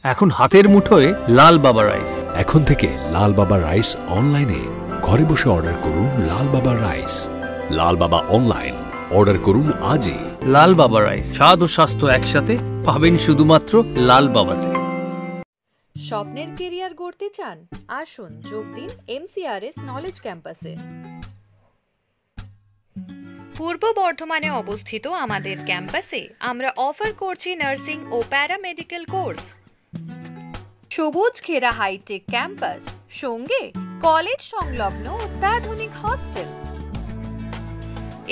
এখন হাতের মুঠোয় লাল বাবা রাইস। এখন থেকে লাল বাবা রাইস অনলাইনে ঘরে বসে অর্ডার করুন। লাল বাবা রাইস, লাল বাবা অনলাইন, অর্ডার করুন আজই। লাল বাবা রাইস, স্বাদ ও স্বাস্থ্য একসাথে পাবেন শুধুমাত্র লাল বাবাতে। স্বপ্নের কেরিয়ার গড়তে চান? আসুন যোগ দিন MCRS নলেজ ক্যাম্পাসে। পূর্ব বর্ধমানে অবস্থিত আমাদের ক্যাম্পাসে আমরা অফার করছি নার্সিং ও প্যারামেডিক্যাল কোর্স। সবুজ ঘেরা হাইটেক ক্যাম্পাস, সঙ্গে কলেজ সংলগ্ন অত্যাধুনিক হস্টেল।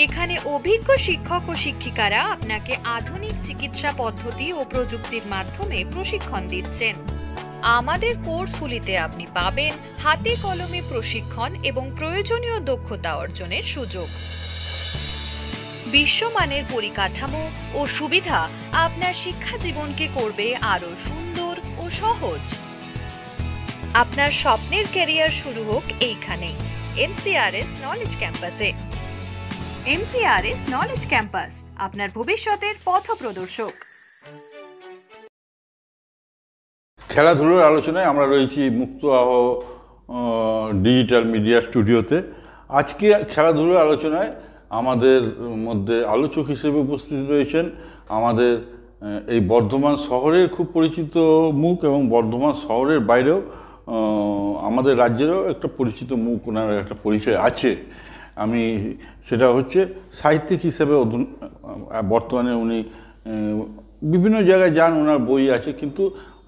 এখানে অভিজ্ঞ শিক্ষক ও শিক্ষিকারা আপনাকে আধুনিক চিকিৎসা পদ্ধতি ও প্রযুক্তির মাধ্যমে প্রশিক্ষণ দিচ্ছেন। আমাদের কোর্সগুলিতে আপনি পাবেন হাতে কলমে প্রশিক্ষণ এবং প্রয়োজনীয় দক্ষতা অর্জনের সুযোগ। বিশ্বমানের পরিকাঠামো ও সুবিধা আপনার শিক্ষা জীবনকে করবে আরো সুন্দর ও সহজ। আপনার স্বপ্নের ক্যারিয়ার শুরু হোক এইখানে, MCRS নলেজ ক্যাম্পাসে। MCRS নলেজ ক্যাম্পাস, আপনার ভবিষ্যতের পথপ্রদর্শক। খেলাধুলার আলোচনায় আমরা রয়েছি মুক্ত আবহ ডিজিটাল মিডিয়া স্টুডিওতে। আজকে খেলাধুলার আলোচনায় আমাদের মধ্যে আলোচক হিসেবে উপস্থিত রয়েছেন আমাদের এই বর্ধমান শহরের খুব পরিচিত মুখ, এবং বর্ধমান শহরের বাইরেও আমাদের রাজ্যেরও একটা পরিচিত মুখ, ওনার একটা পরিচয় আছে। আমি সেটা হচ্ছে সাহিত্যিক হিসেবে বর্তমানে উনি বিভিন্ন জায়গায় যান, ওনার বই আছে, কিন্তু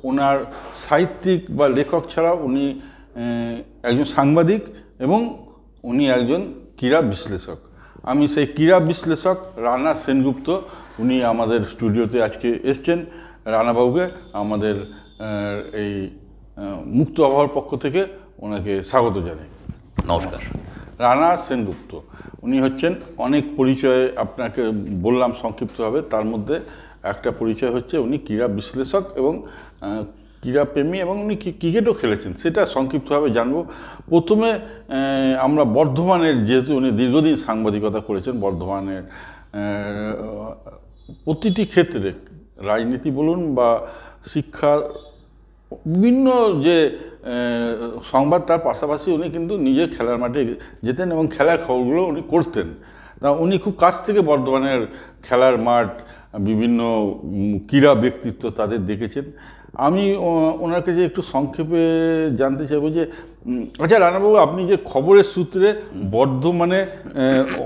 ওনার সাহিত্যিক বা লেখক ছাড়া উনি একজন সাংবাদিক এবং উনি একজন ক্রীড়া বিশ্লেষক। আমি সেই ক্রীড়া বিশ্লেষক রানা সেনগুপ্ত, উনি আমাদের স্টুডিওতে আজকে এসছেন। রানাবাবুকে আমাদের এই মুক্ত আবহাওয়ার পক্ষ থেকে ওনাকে স্বাগত জানাই। নমস্কার। রানা সেনগুপ্ত উনি হচ্ছেন, অনেক পরিচয় আপনাকে বললাম সংক্ষিপ্তভাবে, তার মধ্যে একটা পরিচয় হচ্ছে উনি ক্রীড়া বিশ্লেষক এবং ক্রীড়াপ্রেমী, এবং উনি ক্রিকেটও খেলেছেন, সেটা সংক্ষিপ্তভাবে জানবো। প্রথমে আমরা বর্ধমানের, যেহেতু উনি দীর্ঘদিন সাংবাদিকতা করেছেন, বর্ধমানের প্রতিটি ক্ষেত্রে রাজনীতি বলুন বা শিক্ষা, বিভিন্ন যে সংবাদ, তার পাশাপাশি উনি কিন্তু নিজে খেলার মাঠে যেতেন এবং খেলার খবরগুলো উনি করতেন। তা উনি খুব কাছ থেকে বর্ধমানের খেলার মাঠ, বিভিন্ন ক্রীড়া ব্যক্তিত্ব তাদের দেখেছেন। আমি ওনার কাছে একটু সংক্ষেপে জানতে চাইবো যে, আচ্ছা রানাবাবু, আপনি যে খবরের সূত্রে বর্ধমানে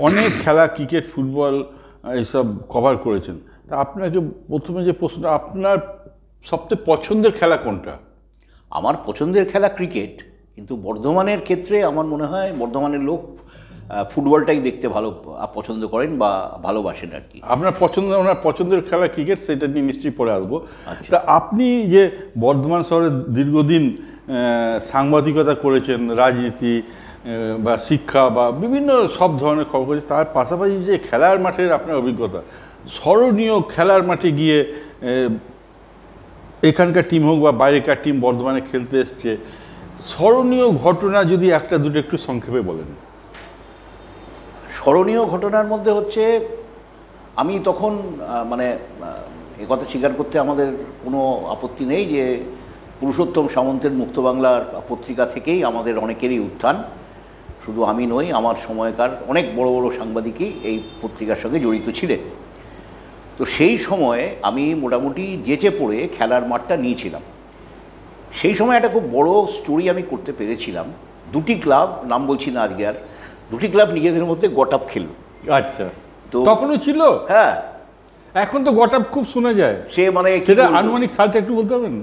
অনেক খেলা, ক্রিকেট, ফুটবল এইসব কভার করেছেন, তা আপনাকে প্রথমে যে প্রশ্নটা, আপনার সবচেয়ে পছন্দের খেলা কোনটা? আমার পছন্দের খেলা ক্রিকেট, কিন্তু বর্ধমানের ক্ষেত্রে আমার মনে হয় বর্ধমানের লোক ফুটবলটাই দেখতে ভালো পছন্দ করেন বা ভালোবাসেন আর কি। ওনার পছন্দের খেলা ক্রিকেট, সেটা নিয়ে নিশ্চয়ই পরে আসবো। তা আপনি যে বর্ধমান শহরে দীর্ঘদিন সাংবাদিকতা করেছেন, রাজনীতি বা শিক্ষা বা বিভিন্ন সব ধরনের খবর করেছেন, তার পাশাপাশি যে খেলার মাঠের আপনার অভিজ্ঞতা, স্মরণীয় খেলার মাঠে গিয়ে এখানকার টিম হোক বা বাইরেকার টিম বর্ধমানে খেলতে এসছে, স্মরণীয় ঘটনা যদি একটা দুটো একটু সংক্ষেপে বলেন। স্মরণীয় ঘটনার মধ্যে হচ্ছে, আমি তখন মানে একথা স্বীকার করতে আমাদের কোনো আপত্তি নেই যে পুরুষোত্তম সামন্তের মুক্ত বাংলার পত্রিকা থেকেই আমাদের অনেকেরই উত্থান। শুধু আমি নই, আমার সময়কার অনেক বড় বড় সাংবাদিকই এই পত্রিকার সঙ্গে জড়িত ছিলেন। তো সেই সময়ে আমি মোটামুটি যেচে পড়ে খেলার মাঠটা নিয়েছিলাম। সেই সময় একটা খুব বড় স্টোরি আমি করতে পেরেছিলাম। দুটি ক্লাব, নাম বলছি না আজকে আর, দুটি ক্লাব নিজেদের মধ্যে গট আপ খেলল। আচ্ছা, তো তখনও ছিল? হ্যাঁ, এখন তো গট আপ খুব শোনা যায়। সে মানে সেটা আনুমানিক সালটা একটু বলতে পারবেন?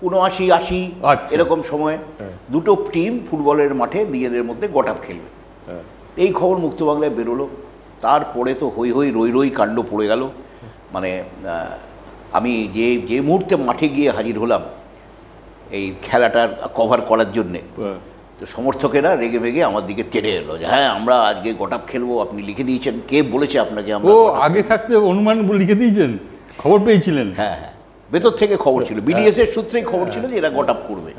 79-80 এরকম সময় দুটো টিম ফুটবলের মাঠে নিজেদের মধ্যে গট আপ খেলবে। এই খবর মুক্ত বাংলায় বেরোলো। তারপরে তো হই হই রই রই কাণ্ড পড়ে গেল। মানে আমি যে মুহূর্তে মাঠে গিয়ে হাজির হলাম এই খেলাটার কভার করার জন্যে, তো সমর্থকেরা রেগে বেগে আমার দিকে তেড়ে এলো যে হ্যাঁ, আমরা আজকে গট আপ খেলবো, আপনি লিখে দিয়েছেন, কে বলেছে আপনাকে? আমরা আগে থাকতে অনুমান লিখে দিয়েছেন, খবর পেয়েছিলেন? হ্যাঁ হ্যাঁ, ভেতর থেকে খবর ছিল, BDS এর সূত্রেই খবর ছিল যে এরা গট আপ করবে।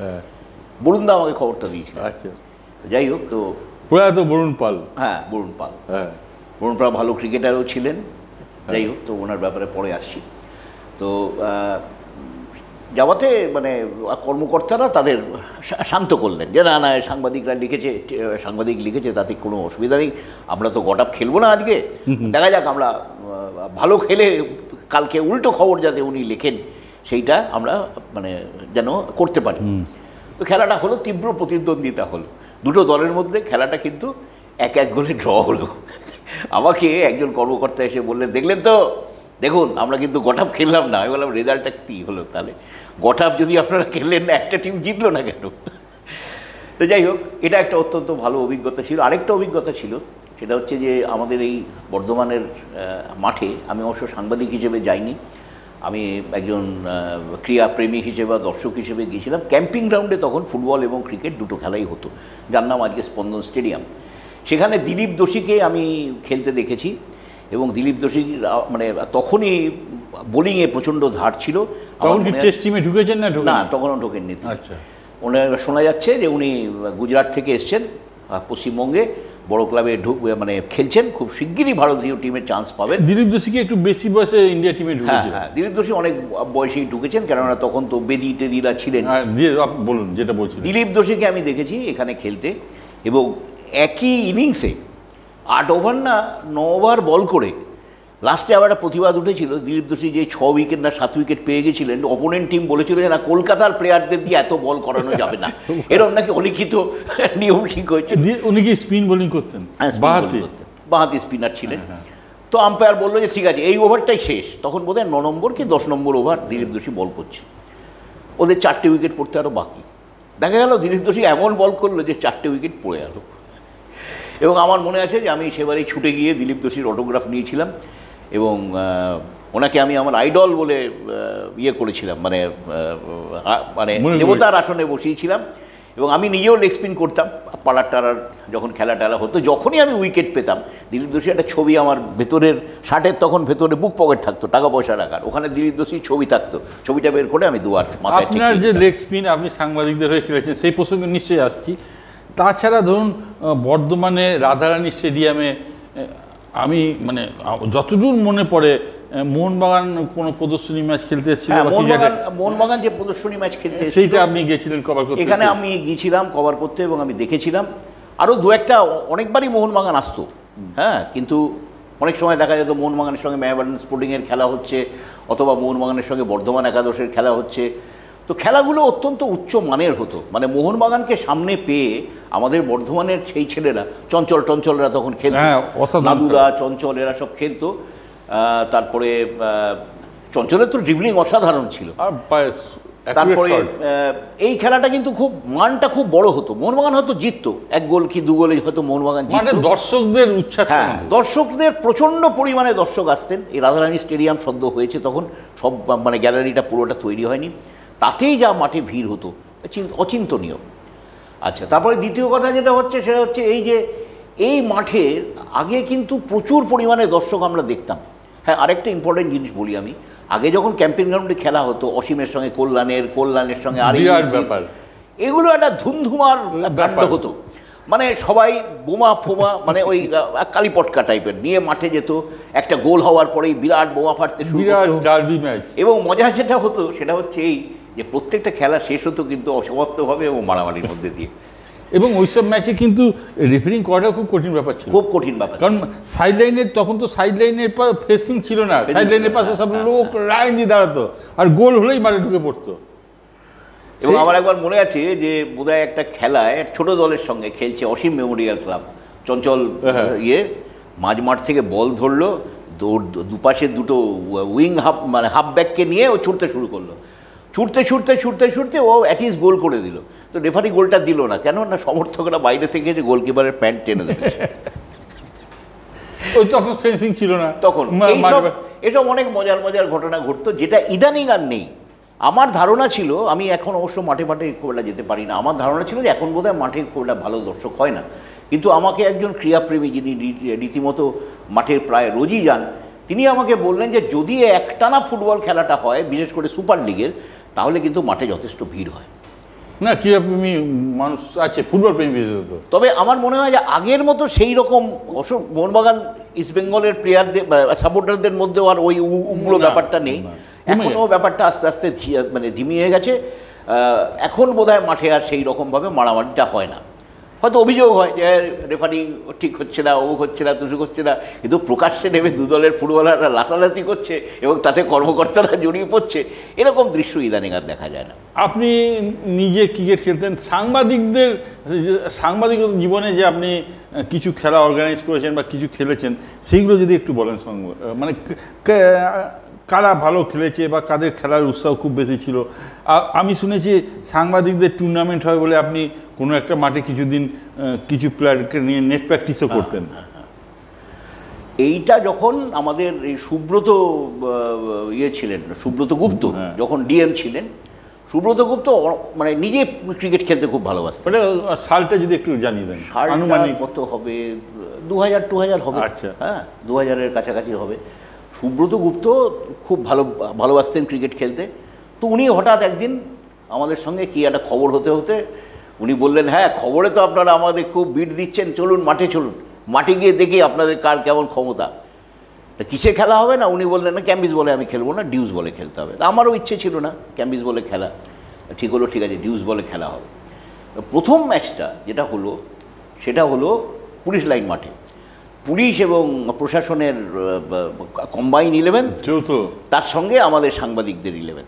বরুণদা আমাকে খবরটা দিয়েছিল। আচ্ছা, যাই হোক, তো প্রয়াত বরুণ পাল। হ্যাঁ, বরুণ পাল। বরুণ পাল ভালো ক্রিকেটারও ছিলেন। যাই হোক, তো ওনার ব্যাপারে পরে আসছি। তো যাওয়াতে মানে কর্মকর্তারা তাদের শান্ত করলেন যে না না সাংবাদিক লিখেছে তাতে কোনো অসুবিধা নেই, আমরা তো গট আপ খেলবো না আজকে, দেখা যাক আমরা ভালো খেলে কালকে উল্টো খবর যাতে উনি লেখেন সেইটা আমরা মানে যেন করতে পারি। তো খেলাটা হলো, তীব্র প্রতিদ্বন্দ্বিতা হলো দুটো দলের মধ্যে, খেলাটা কিন্তু 1-1 গোলে ড্র হলো। আমাকে একজন কর্মকর্তা এসে বললেন, দেখলেন তো, দেখুন আমরা কিন্তু গট আপ খেললাম না। আমি বললাম রেজাল্টটা কী হলো তাহলে? গট আপ যদি আপনারা খেললেন না, একটা টিম জিতলো না কেন? তো যাই হোক, এটা একটা অত্যন্ত ভালো অভিজ্ঞতা ছিল। আরেকটা অভিজ্ঞতা ছিল, সেটা হচ্ছে যে আমাদের এই বর্ধমানের মাঠে আমি অবশ্য সাংবাদিক হিসেবে যাইনি, আমি একজন ক্রীড়াপ্রেমী হিসেবে বা দর্শক হিসেবে গিয়েছিলাম। ক্যাম্পিং গ্রাউন্ডে তখন ফুটবল এবং ক্রিকেট দুটো খেলাই হতো, যার নাম আজকে স্পন্দন স্টেডিয়াম। সেখানে দিলীপ দোষীকে আমি খেলতে দেখেছি, এবং দিলীপ দোষী মানে তখনই বোলিংয়ে প্রচণ্ড ধার ছিল। তখন কি টেস্ট টিমে ঢুকেছেন না? না, তখনও ঢোকেননি। আচ্ছা, ওনার শোনা যাচ্ছে যে উনি গুজরাট থেকে এসছেন পশ্চিমবঙ্গে, বড় ক্লাবে মানে খেলছেন, খুব শিগগিরই ভারতীয় টিমের চান্স পাবেন। দিলীপ দোষীকে একটু বেশি বয়সে ইন্ডিয়া টিমে ঢুকেছেন? হ্যাঁ, দিলীপ দোষী অনেক বয়সেই ঢুকেছেন, কেননা তখন তো বেদি টেদিরা ছিলেন। বলুন যেটা বলছেন। দিলীপ দোষীকে আমি দেখেছি এখানে খেলতে, এবং একই ইনিংসে 8 ওভার না 9 ওভার বল করে লাস্টে আবার একটা প্রতিবাদ উঠেছিল, দিলীপ দোষী যে 6 উইকেট না 7 উইকেট পেয়ে গেছিলেন, অপোনেন্ট টিম বলেছিল যে না, কলকাতার প্লেয়ারদের দিয়ে এত বল করানো যাবে না, এরকম নাকি অলিখিত নিয়ম ঠিক হয়েছে। উনি কি স্পিন বোলিং করতেন? বাঁহাতি স্পিনার ছিলেন। তো আম্পায়ার বললো যে ঠিক আছে, এই ওভারটাই শেষ। তখন বোধহয় 9 নম্বর কি 10 নম্বর ওভার দিলীপ দোষী বল করছে, ওদের 4টে উইকেট পড়তে আরও বাকি। দেখা গেল দিলীপ দোষী এমন বল করলো যে 4টে উইকেট পড়ে গেল। এবং আমার মনে আছে যে আমি সেবারেই ছুটে গিয়ে দিলীপ দোষীর অটোগ্রাফ নিয়েছিলাম, এবং ওনাকে আমি আমার আইডল বলে ইয়ে করেছিলাম, মানে মানে দেবতার আসনে বসিয়েছিলাম। এবং আমি নিজেও লেগ স্পিন করতাম পাড়ার টাড়ার, যখন খেলা টেলা হতো, যখনই আমি উইকেট পেতাম দিলীপ দোষী একটা ছবি আমার ভেতরের শার্টের, তখন ভেতরে বুক পকেট থাকতো টাকা পয়সা রাখার, ওখানে দিলীপ দোষীর ছবি থাকতো, ছবিটা বের করে আমি দুয়ার মাথায়। আপনার যে লেগ স্পিন আপনি সাংবাদিকদের হয়ে খেলেছেন, সেই প্রসঙ্গে নিশ্চয়ই আসছি। তাছাড়া ধরুন বর্ধমানে রাধারানী স্টেডিয়ামে আমি মানে যতদূর মনে পড়ে মোহনবাগান কোনো প্রদর্শনী ম্যাচ খেলতে এসেছিল। মোহনবাগান যে প্রদর্শনী ম্যাচ খেলতে এসেছিল, সেইটা আপনি গিয়েছিলেন কভার করতে? এখানে আমি গিয়েছিলাম কভার করতে, এবং আমি দেখেছিলাম আরও দু একটা, অনেকবারই মোহনবাগান আসতো। হ্যাঁ, কিন্তু অনেক সময় দেখা যেত মোহনবাগানের সঙ্গে মেহেরবান স্পোর্টিংয়ের খেলা হচ্ছে, অথবা মোহনবাগানের সঙ্গে বর্ধমান একাদশের খেলা হচ্ছে। তো খেলাগুলো অত্যন্ত উচ্চ মানের হতো, মানে মোহনবাগানকে সামনে পেয়ে আমাদের বর্ধমানের সেই ছেলেরা, চঞ্চলরা তখন খেলতো, নাদুদা, চঞ্চল, এরা সব খেলতো। তারপরে চঞ্চলের তো ড্রিবলিং অসাধারণ ছিল। তারপরে এই খেলাটা কিন্তু খুব মানটা খুব বড় হতো, মোহনবাগান হয়তো জিততো 1 গোল কি 2 গোলে হয়তো মোহনবাগান জিততো। দর্শকদের উচ্ছ্বাস, হ্যাঁ, দর্শকদের প্রচণ্ড পরিমাণে দর্শক আসতেন। এই রাধারানী স্টেডিয়াম সদ্য হয়েছে তখন, সব মানে গ্যালারিটা পুরোটা তৈরি হয়নি, তাতেই যা মাঠে ভিড় হতো অচিন্তনীয়। আচ্ছা, তারপরে দ্বিতীয় কথা যেটা হচ্ছে, সেটা হচ্ছে এই যে এই মাঠে আগে কিন্তু প্রচুর পরিমাণে দর্শক আমরা দেখতাম। হ্যাঁ, আরেকটা ইম্পর্টেন্ট জিনিস বলি আমি, আগে যখন ক্যাম্পিং গ্রাউন্ডে খেলা হতো, অসীমের সঙ্গে কল্যাণের সঙ্গে আর এগুলো একটা ধুমধুমার কাণ্ড হতো। মানে সবাই বোমা ফোমা, মানে ওই কালীপটকা টাইপের নিয়ে মাঠে যেত, একটা গোল হওয়ার পরেই বিরাট বোমা ফাটতে শুরু করতো। এবং মজা যেটা হতো সেটা হচ্ছে এই যে প্রত্যেকটা খেলা শেষ হতো কিন্তু অসমাপ্তভাবে এবং মারামারির মধ্যে দিয়ে। এবং ওইসব ম্যাচে কিন্তু রেফারিং করাটা খুব কঠিন ব্যাপার ছিল, খুব কঠিন ব্যাপার, কারণ সাইড লাইনের, তখন তো সাইড লাইনের ফেসিং ছিল না, সাইড লাইনের পাশে সব লোক লাইন দিয়ে দাঁড়াতো, আর গোল হলেই মাঠে ঢুকে পড়তো। এবং আমার একবার মনে আছে যে বোধহয় একটা খেলায় ছোট দলের সঙ্গে খেলছে অসীম মেমোরিয়াল ক্লাব, চঞ্চল মাঝ মাঠ থেকে বল ধরলো, দুপাশে দুটো উইং মানে হাফ ব্যাককে নিয়ে ও ছুটতে শুরু করলো, ছুটতে ও অ্যাটলিস্ট গোল করে দিল। তো রেফারি গোলটা দিল না, কেন না সমর্থকরা বাইরে থেকে যে গোলকিপারের প্যান্ট টেনে দেবে, ওই তখন ফেন্সিং ছিল না তখন। এসব অনেক মজার ঘটনা ঘটতো, যেটা ইদানিং আর নেই। আমার ধারণা ছিল, আমি এখন অবশ্য মাঠে খুব একটা যেতে পারি না, আমার ধারণা ছিল যে এখন বোধহয় মাঠে খুব একটা ভালো দর্শক হয় না, কিন্তু আমাকে একজন ক্রীড়াপ্রেমী, যিনি রীতিমতো মাঠের প্রায় রোজই যান, তিনি আমাকে বললেন যে যদি একটানা ফুটবল খেলাটা হয়, বিশেষ করে সুপার লিগের, তাহলে কিন্তু মাঠে যথেষ্ট ভিড় হয়। না, ক্রীড়াপ্রেমী মানুষ আছে, ফুটবল প্রেমী বিশেষত। তবে আমার মনে হয় যে আগের মতো সেই রকম মোহনবাগান ইস্টবেঙ্গলের প্লেয়ারদের সাপোর্টারদের মধ্যেও আর ওই উগ্র ব্যাপারটা নেই। এখনও ব্যাপারটা আস্তে আস্তে মানে ধিমিয়ে গেছে। এখন বোধহয় মাঠে আর সেই রকমভাবে মারামারিটা হয় না। হয়তো অভিযোগ হয় যে রেফারি ঠিক হচ্ছে না, ও হচ্ছে না, তুসুক হচ্ছে না, কিন্তু প্রকাশ্যে নেমে দু দলের ফুটবলাররা লাতালাতি করছে এবং তাতে কর্মকর্তারা জড়িয়ে পড়ছে, এরকম দৃশ্য ইদানিং আর দেখা যায় না। আপনি নিজে ক্রিকেট খেলতেন, সাংবাদিক জীবনে যে আপনি কিছু খেলা অর্গানাইজ করেছেন বা কিছু খেলেছেন, সেইগুলো যদি একটু বলেন। মানে কারা ভালো খেলেছে বা কাদের খেলার উৎসাহ খুব বেশি ছিল। আমি শুনেছি সাংবাদিকদের টুর্নামেন্ট হয় বলে আপনি কোনো একটা মাঠে কিছুদিন কিছু প্লেয়ারকে নিয়ে নেট প্র্যাকটিসও করতেন। এইটা যখন আমাদের এই সুব্রত ছিলেন, সুব্রত গুপ্ত যখন ডিএম ছিলেন, সুব্রত গুপ্ত মানে নিজে ক্রিকেট খেলতে খুব ভালোবাসতেন। সালটা যদি একটু জানিয়ে দেন। আনুমানিক কত হবে, 2000 হবে। আচ্ছা, হ্যাঁ 2000-এর কাছাকাছি হবে। সুব্রত গুপ্ত খুব ভালোবাসতেন ক্রিকেট খেলতে। তো উনি হঠাৎ একদিন আমাদের সঙ্গে কি একটা খবর হতে হতে উনি বললেন, হ্যাঁ খবরে তো আপনারা আমাদের খুব বিট দিচ্ছেন, চলুন মাঠে চলুন, মাঠে গিয়ে দেখি আপনাদের কার কেমন ক্ষমতা। তা কিসে খেলা হবে না, উনি বললেন না ক্যাম্বিস বলে আমি খেলবো না, ডিউস বলে খেলতে হবে। আমারও ইচ্ছে ছিল না ক্যাম্বিস বলে খেলা, ঠিক হলো, ঠিক আছে ডিউস বলে খেলা হবে। প্রথম ম্যাচটা যেটা হলো সেটা হলো পুলিশ লাইন মাঠে, পুলিশ এবং প্রশাসনের কম্বাইন 11 যৌথ, তার সঙ্গে আমাদের সাংবাদিকদের 11।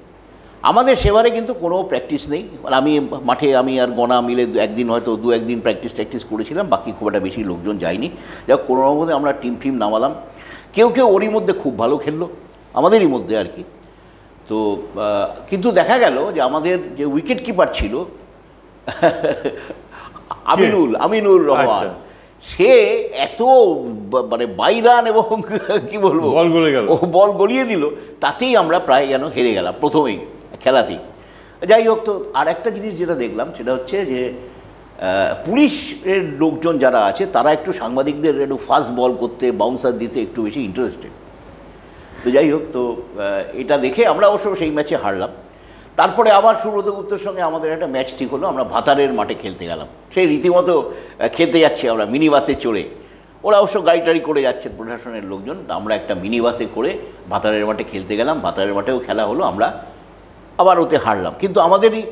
আমাদের সেবারে কিন্তু কোনো প্র্যাকটিস নেই। আমি মাঠে আমি আর গনা মিলে একদিন হয়তো 2-1 দিন প্র্যাকটিস করেছিলাম, বাকি খুব একটা বেশি লোকজন যায়নি। যাক কোনো মধ্যে আমরা টিম নামালাম, কেউ ওরই মধ্যে খুব ভালো খেললো, আমাদেরই মধ্যে আর কি। তো কিন্তু দেখা গেল যে আমাদের যে উইকেট কিপার ছিল আমিনুল রহমান, সে এত মানে বাইরান এবং কি বলবো বল গলিয়ে দিল, তাতেই আমরা প্রায় যেন হেরে গেলাম প্রথমেই খেলাতেই। যাই হোক, তো আর একটা জিনিস যেটা দেখলাম সেটা হচ্ছে যে পুলিশের লোকজন যারা আছে তারা একটু সাংবাদিকদের একটু ফাস্ট বল করতে, বাউন্সার দিতে একটু বেশি ইন্টারেস্টেড। তো যাই হোক, তো এটা দেখে আমরা অবশ্য সেই ম্যাচে হারলাম। তারপরে আবার সুব্রত গুপ্তর সঙ্গে আমাদের একটা ম্যাচ ঠিক হলো, আমরা ভাতারের মাঠে খেলতে গেলাম। সেই রীতিমতো খেলতে যাচ্ছি আমরা মিনি বাসে চড়ে, ওরা অবশ্য গাড়ি টাড়ি করে যাচ্ছেন প্রশাসনের লোকজন, আমরা একটা মিনি বাসে করে ভাতারের মাঠে খেলতে গেলাম। ভাতারের মাঠেও খেলা হলো, আমরা আবার ওতে হারলাম, কিন্তু আমাদেরই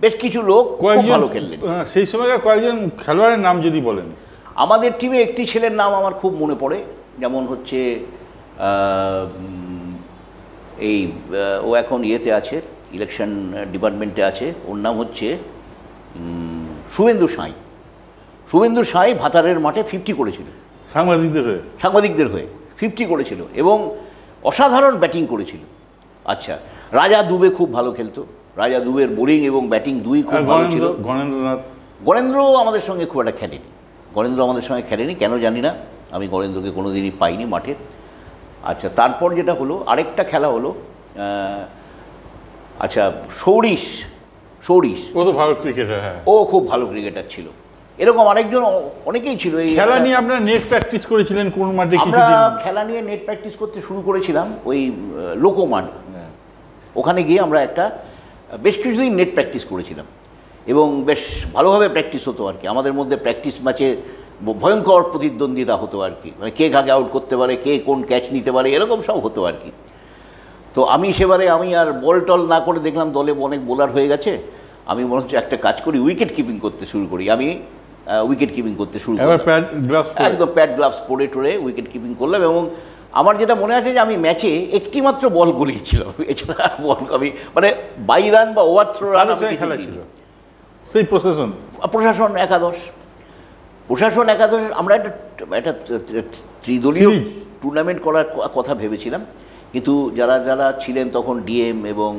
বেশ কিছু লোক খুব ভালো খেললেন। সেই সময়কার কয়েকজন খেলোয়াড়ের নাম যদি বলেন। আমাদের টিমে একটি ছেলের নাম আমার খুব মনে পড়ে, যেমন হচ্ছে ও এখন ইয়েতে আছে, ইলেকশন ডিপার্টমেন্টে আছে, ওর নাম হচ্ছে শুভেন্দু সাঁই ভাতারের মাঠে 50 করেছিল সাংবাদিকদের হয়ে 50 করেছিল এবং অসাধারণ ব্যাটিং করেছিল। আচ্ছা, রাজা দুবে খুব ভালো খেলতো, রাজা দুবের বোলিং এবং ব্যাটিং দুই খুব ভালো ছিল। গণেন্দ্র আমাদের সঙ্গে খুব একটা খেলেনি, কেন জানি না, আমি গণেন্দ্রকে কোনোদিনই পাইনি মাঠে। আচ্ছা, তারপর যেটা হলো আরেকটা খেলা হলো, আচ্ছা সৌরিশ ও তো ভালো ক্রিকেটার, হ্যাঁ ও খুব ভালো ক্রিকেটার ছিল। এরকম আরেকজন অনেকেই ছিল। এই খেলা নিয়ে আপনারা নেট প্র্যাকটিস করেছিলেন কোন মাঠে? আমরা খেলা নিয়ে নেট প্র্যাকটিস করতে শুরু করেছিলাম ওই লোকোমাঠ, ওখানে গিয়ে আমরা বেশ কিছুদিন নেট প্র্যাকটিস করেছিলাম এবং বেশ ভালোভাবে প্র্যাকটিস হতো আর কি। আমাদের মধ্যে প্র্যাকটিস ম্যাচে ভয়ঙ্কর প্রতিদ্বন্দ্বিতা হতো আর কি, মানে কে কাকে আউট করতে পারে, কে কোন ক্যাচ নিতে পারে, এরকম সব হতো আর কি। তো সেবারে আমি আর বল টল না করে দেখলাম দলে অনেক বোলার হয়ে গেছে, আমি মনে হচ্ছে একটা কাজ করি, উইকেট কিপিং করতে শুরু করি। আমি উইকেট কিপিং করতে শুরু করলাম, একদম প্যাড গ্লাভস পরে টরে উইকেট কিপিং করলাম। এবং আমার যেটা মনে আছে যে আমি ম্যাচে একটি মাত্র বল গলিয়েছিলাম, এছাড়া আর বল আমি মানে 22 রান বা ওভারথ্রো রান খেলা ছিল। সেই প্রশাসন একাদশ আমরা একটা ত্রিদলীয় টুর্নামেন্ট করার কথা ভেবেছিলাম, কিন্তু যারা ছিলেন তখন ডিএম এবং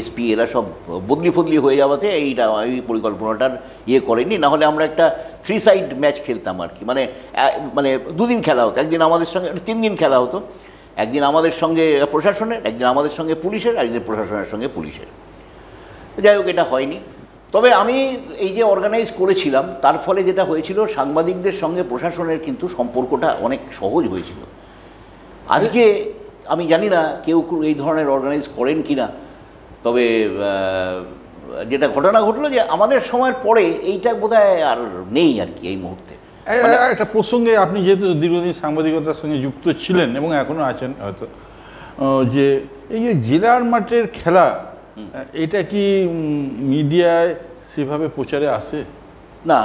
এসপি এরা সব বদলি হয়ে যাওয়াতে এই পরিকল্পনাটার করেনি। নাহলে আমরা একটা 3 সাইড ম্যাচ খেলতাম আর কি, মানে 2 দিন খেলা হতো, একদিন আমাদের সঙ্গে 3 দিন খেলা হতো, একদিন আমাদের সঙ্গে প্রশাসনের, একদিন আমাদের সঙ্গে পুলিশের, একদিন প্রশাসনের সঙ্গে পুলিশের। যাই হোক, এটা হয়নি। তবে আমি এই যে অর্গানাইজ করেছিলাম তার ফলে যেটা হয়েছিল, সাংবাদিকদের সঙ্গে প্রশাসনের কিন্তু সম্পর্কটা অনেক সহজ হয়েছিল। আজকে আমি জানি না কেউ এই ধরনের অর্গানাইজ করেন কি না, তবে যেটা ঘটনা ঘটলো যে আমাদের সময়ের পরে এইটা বোধহয় আর নেই আর কি এই মুহূর্তে। একটা প্রসঙ্গে, আপনি যেহেতু দীর্ঘদিন সাংবাদিকতার সঙ্গে যুক্ত ছিলেন এবং এখনও আছেন হয়তো, যে এই যে জেলার মাঠের খেলা, এটা কি মিডিয়ায় সেভাবে প্রচারে আসে? না,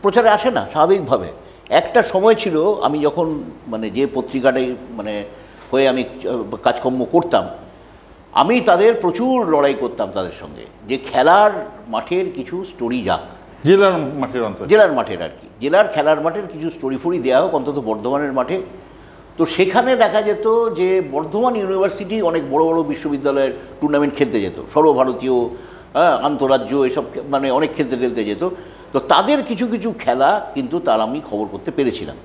প্রচারে আসে না স্বাভাবিকভাবে। একটা সময় ছিল আমি যখন মানে যে পত্রিকাটাই মানে হয়ে আমি কাজকর্ম করতাম, আমি তাদের প্রচুর লড়াই করতাম তাদের সঙ্গে যে খেলার মাঠের কিছু স্টোরি যাক, জেলার মাঠের অন্তত, জেলার মাঠের আর কি, জেলার খেলার মাঠের কিছু স্টোরি ফোরি দেওয়া হোক অন্তত বর্ধমানের মাঠে। তো সেখানে দেখা যেত যে বর্ধমান ইউনিভার্সিটি অনেক বড় বড় বিশ্ববিদ্যালয়ের টুর্নামেন্ট খেলতে যেত, সর্বভারতীয় আন্তঃরাজ্য এসব মানে অনেক খেলতে যেত। তো তাদের কিছু কিছু খেলা কিন্তু তার আমি খবর করতে পেরেছিলাম।